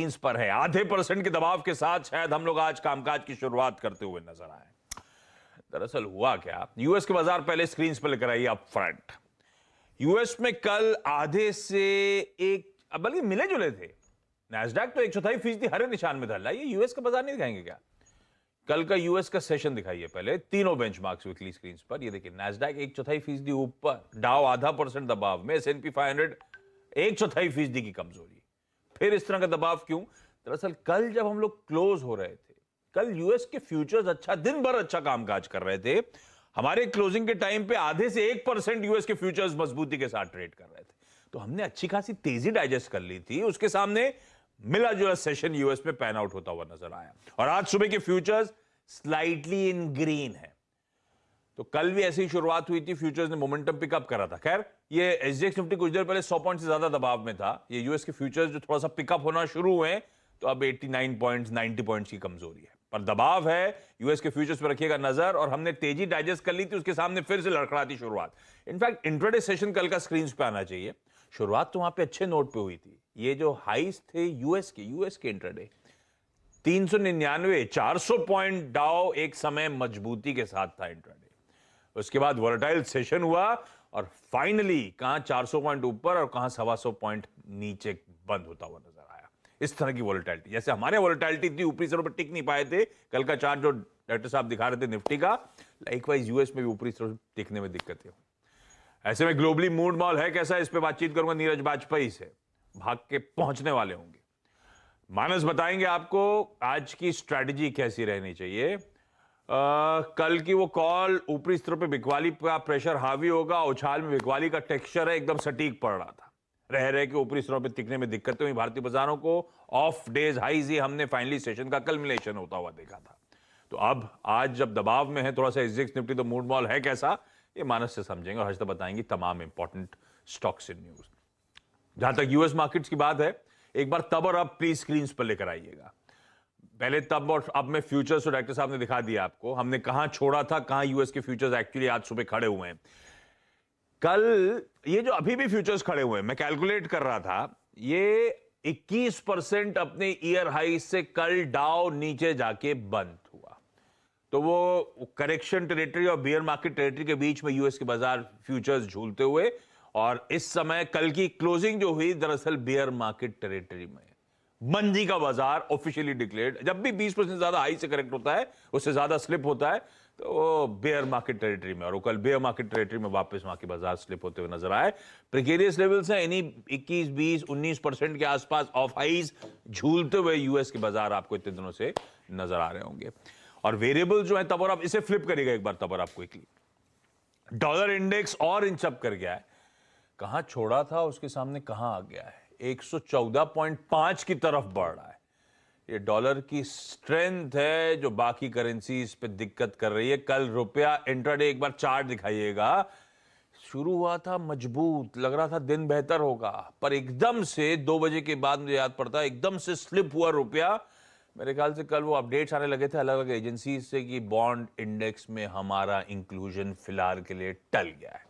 Screens पर है। आधे % के दबाव के साथ शायद हम लोग आज कामकाज की शुरुआत करते हुए नजर आए। दरअसल हुआ क्या, यूएस के बाजार पहले स्क्रीन्स पर लेकर आइए अप फ्रंट। यूएस में कल आधे से एक, बल्कि मिले जुले थे। नैस्डैक तो 1/4% हरे निशान में ढल रहा है। ये यूएस का बाजार नहीं दिखाएंगे क्या? कल का यूएस का सेशन दिखाइए पहले तीनों बेंचमार्क्स वीकली स्क्रीन्स पर। ये देखिए, नैस्डैक 1/4% ऊपर, डाउ आधा % दबाव में, S&P 500 1/4% की कमजोरी। फिर इस तरह का दबाव क्यों? दरअसल कल जब हम लोग क्लोज हो रहे थे, कल यूएस के फ्यूचर्स दिन भर अच्छा कामकाज कर रहे थे। हमारे क्लोजिंग के टाइम पे आधे से 1% यूएस के फ्यूचर्स मजबूती के साथ ट्रेड कर रहे थे। तो हमने अच्छी खासी तेजी डाइजेस्ट कर ली थी। उसके सामने मिला जुला सेशन यूएस में पैन आउट होता हुआ नजर आया। और आज सुबह के फ्यूचर्स स्लाइटली इन ग्रीन है। तो कल भी ऐसी शुरुआत हुई थी, फ्यूचर्स ने मोमेंटम पिकअप करा था। खैर, ये एसजीएक्स निफ्टी कुछ देर पहले 100 पॉइंट से ज्यादा दबाव में था। ये यूएस के फ्यूचर्स जो थोड़ा सा पिकअप होना शुरू हुए, तो अब 89 पॉइंट्स 90 पॉइंट्स की कमजोरी है, पर दबाव है। यूएस के फ्यूचर्स पर रखिएगा नजर। और हमने तेजी डाइजेस्ट कर ली थी, उसके सामने फिर से लड़खड़ाती शुरुआत। इनफैक्ट इंट्राडे सेशन कल का स्क्रीन पे आना चाहिए। शुरुआत तो वहां पे अच्छे नोट पे हुई थी। ये जो हाइस थे यूएस के इंट्राडे 399, 400 पॉइंट डाउ एक समय मजबूती के साथ था इंट्राडे। उसके बाद वोलेटाइल सेशन हुआ और फाइनली कहां 400 पॉइंट ऊपर और कहां 125 पॉइंट नीचे बंद होता हुआ नजर आया। इस तरह की वोलेटिलिटी, जैसे हमारे वोलेटिलिटी थी, ऊपरी सिरों पर टिक नहीं पाए थे। कल का चार्ट जो डॉक्टर साहब दिखा रहे थे निफ्टी का, लाइकवाइज यूएस में भी ऊपरी सिरों टिकने में दिक्कतें हुई। ऐसे में ग्लोबली मूड मॉल है कैसा, इस पर बातचीत करूंगा नीरज बाजपेयी से। भाग के पहुंचने वाले होंगे। मानस बताएंगे आपको आज की स्ट्रैटेजी कैसी रहनी चाहिए। कल की वो कॉल, ऊपरी स्तरों पे बिकवाली का प्रेशर हावी होगा, उछाल में बिकवाली का टेक्सचर है, एकदम सटीक पड़ रहा था। रह के ऊपरी स्तरों पे टिकने में दिक्कतें हुई भारतीय बाजारों को। ऑफ डेज हाईज ही हमने फाइनली सेशन का कल्मिनेशन होता हुआ देखा था। तो अब आज जब दबाव में है थोड़ा सा एसजीएक्स निफ्टी, तो मूड मॉल है कैसा, ये मानस से समझेंगे और हर्षद बताएंगे तमाम इंपॉर्टेंट स्टॉक्स इन न्यूज। जहां तक यूएस मार्केट्स की बात है, एक बार तब और अब प्लीज स्क्रीन पर लेकर आइएगा। पहले तब और अब में फ्यूचर्स तो डायरेक्टर साहब ने दिखा दिया आपको। हमने कहां छोड़ा था, कहां यूएस के फ्यूचर्स एक्चुअली आज सुबह खड़े हुए हैं। कल ये जो अभी भी फ्यूचर्स खड़े हुए हैं, मैं कैलकुलेट कर रहा था, ये 21% अपने ईयर हाई से कल डाउ नीचे जाके बंद हुआ। तो वो करेक्शन टेरिटरी और बियर मार्केट टेरिटरी के बीच में यूएस के बाजार फ्यूचर्स झूलते हुए, और इस समय कल की क्लोजिंग जो हुई दरअसल बियर मार्केट टेरिटरी में। मंदी का बाजार ऑफिशियली डिक्लेयर्ड। जब भी 20% ज्यादा हाई से करेक्ट होता है, उससे ज्यादा स्लिप होता है, तो वो बेयर मार्केट टेरिटरी में, और कल बेयर मार्केट टेरिटरी में वापस वहां के बाजार स्लिप होते हुए नजर आए। प्रिकेरियस लेवल्स हैं, इन्हीं 21, 20, 19% के आसपास ऑफ हाइज झूलते हुए यूएस के बाजार आपको इतने दिनों से नजर आ रहे होंगे। और वेरिएबल जो है तब और आप इसे फ्लिप करिएगा एक बार तब और आप क्विकली। डॉलर इंडेक्स और इंच अप कर गया है। कहां छोड़ा था उसके सामने कहां आ गया है, 114.5 की तरफ बढ़ रहा है। ये डॉलर की स्ट्रेंथ है जो बाकी करेंसीज पे दिक्कत कर रही है। कल रुपया इंट्राडे, एक बार चार्ट दिखाइएगा, शुरू हुआ था मजबूत, लग रहा था दिन बेहतर होगा, पर एकदम से 2 बजे के बाद मुझे याद पड़ता है एकदम से स्लिप हुआ रुपया। मेरे ख्याल से कल वो अपडेट्स आने लगे थे अलग अलग एजेंसी से कि बॉन्ड इंडेक्स में हमारा इंक्लूजन फिलहाल के लिए टल गया है।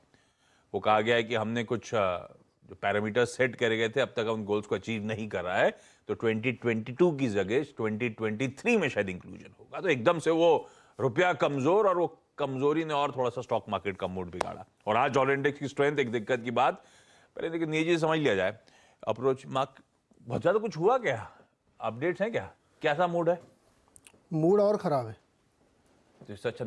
वो कहा गया है कि हमने कुछ जो पैरामीटर सेट करे गए थे, अब तक उन गोल्स को अचीव नहीं कर रहा है, तो 2022 की जगह 2023 में शायद इंक्लूजन होगा। तो एकदम से वो रुपया कमजोर, और वो कमजोरी ने और थोड़ा सा स्टॉक मार्केट का मूड बिगाड़ा। और आज डॉलर इंडेक्स की स्ट्रेंथ एक दिक्कत की बात, पहले देखिए नीचे समझ लिया जाए। अप्रोच मार्क बहुत ज्यादा कुछ हुआ क्या, अपडेट्स हैं क्या, कैसा मूड है? मूड और खराब है। तो इससे अच्छा